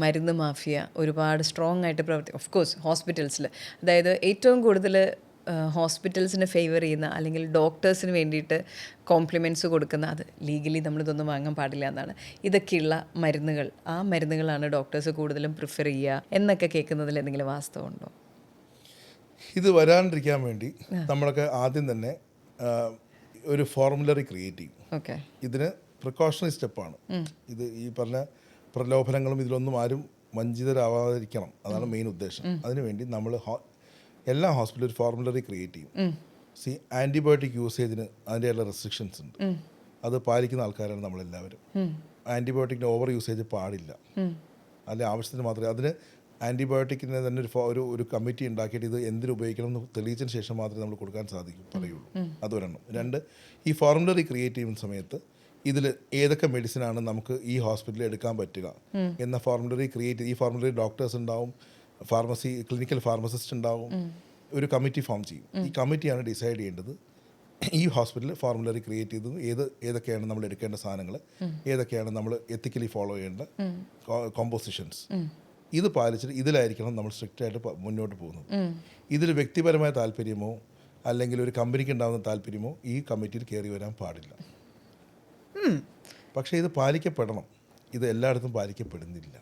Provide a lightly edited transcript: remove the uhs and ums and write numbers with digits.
മരുന്ന് മാഫിയ ഒരുപാട് സ്ട്രോങ് ആയിട്ട് ഓഫ് കോഴ്സ് ഹോസ്പിറ്റൽസിൽ, അതായത് ഏറ്റവും കൂടുതൽ ഹോസ്പിറ്റൽസിനെ ഫേവർ ചെയ്യുന്ന അല്ലെങ്കിൽ ഡോക്ടേഴ്സിന് വേണ്ടിയിട്ട് കോംപ്ലിമെൻറ്റ്സ് കൊടുക്കുന്ന, അത് ലീഗലി നമ്മളിതൊന്നും വാങ്ങാൻ പാടില്ല എന്നാണ്, ഇതൊക്കെയുള്ള മരുന്നുകൾ, ആ മരുന്നുകളാണ് ഡോക്ടേഴ്സ് കൂടുതലും പ്രിഫർ ചെയ്യുക എന്നൊക്കെ കേൾക്കുന്നതിൽ എന്തെങ്കിലും വാസ്തവമുണ്ടോ? ഇത് വരാണ്ടിരിക്കാൻ വേണ്ടി നമ്മളൊക്കെ ആദ്യം തന്നെ ഒരു ഫോർമുലറി ക്രിയേറ്റ് ചെയ്യും. ഓക്കെ, ഇതിന് പ്രിക്കോഷണറി സ്റ്റെപ്പാണ് ഇത്. ഈ പറഞ്ഞ പ്രലോഭനങ്ങളും ഇതിലൊന്നും ആരും വഞ്ചിതരാവാതിരിക്കണം, അതാണ് മെയിൻ ഉദ്ദേശം. അതിനുവേണ്ടി നമ്മൾ എല്ലാ ഹോസ്പിറ്റലും ഒരു ഫോർമുലറി ക്രിയേറ്റ് ചെയ്യും. ആൻറ്റിബയോട്ടിക് യൂസേജിന് അതിൻ്റെയുള്ള റെസ്ട്രിക്ഷൻസ് ഉണ്ട്, അത് പാലിക്കുന്ന ആൾക്കാരാണ് നമ്മളെല്ലാവരും. ആൻറ്റിബയോട്ടിക്കിൻ്റെ ഓവർ യൂസേജ് പാടില്ല, അല്ലെ ആവശ്യത്തിന് മാത്രമേ. അതിന് ആൻറ്റിബയോട്ടിക്കിന് തന്നെ ഒരു കമ്മിറ്റി ഉണ്ടാക്കിയിട്ട് ഇത് എന്തിനു ഉപയോഗിക്കണം എന്ന് തെളിയിച്ചതിന് ശേഷം മാത്രമേ നമ്മൾ കൊടുക്കാൻ പറയുള്ളൂ. അതൊരെണ്ണം. രണ്ട്, ഈ ഫോർമുലറി ക്രിയേറ്റ് ചെയ്യുന്ന സമയത്ത് ഇതിൽ ഏതൊക്കെ മെഡിസിനാണ് നമുക്ക് ഈ ഹോസ്പിറ്റലിൽ എടുക്കാൻ പറ്റുക എന്ന ഫോർമുലറി ക്രിയേറ്റ്. ഈ ഫോർമുലറി ഡോക്ടേഴ്സ് ഉണ്ടാവും, ക്ലിനിക്കൽ ഫാർമസിസ്റ്റ് ഉണ്ടാവും, ഒരു കമ്മിറ്റി ഫോം ചെയ്യും. ഈ കമ്മിറ്റിയാണ് ഡിസൈഡ് ചെയ്യേണ്ടത് ഈ ഹോസ്പിറ്റലിൽ ഫോർമുലറി ക്രിയേറ്റ് ചെയ്തത് ഏതൊക്കെയാണ് നമ്മൾ എടുക്കേണ്ട സാധനങ്ങൾ, ഏതൊക്കെയാണ് നമ്മൾ എത്തിക്കലി ഫോളോ ചെയ്യേണ്ട കോമ്പോസിഷൻസ്. ഇത് പാലിച്ചിട്ട് ഇതിലായിരിക്കണം നമ്മൾ സ്ട്രിക്റ്റായിട്ട് മുന്നോട്ട് പോകുന്നത്. ഇതിൽ വ്യക്തിപരമായ താല്പര്യമോ അല്ലെങ്കിൽ ഒരു കമ്പനിക്ക് ഉണ്ടാകുന്ന താല്പര്യമോ ഈ കമ്മിറ്റിയിൽ കയറി വരാൻ പാടില്ല. പക്ഷേ ഇത് പാലിക്കപ്പെടണം. ഇത് എല്ലായിടത്തും പാലിക്കപ്പെടുന്നില്ല.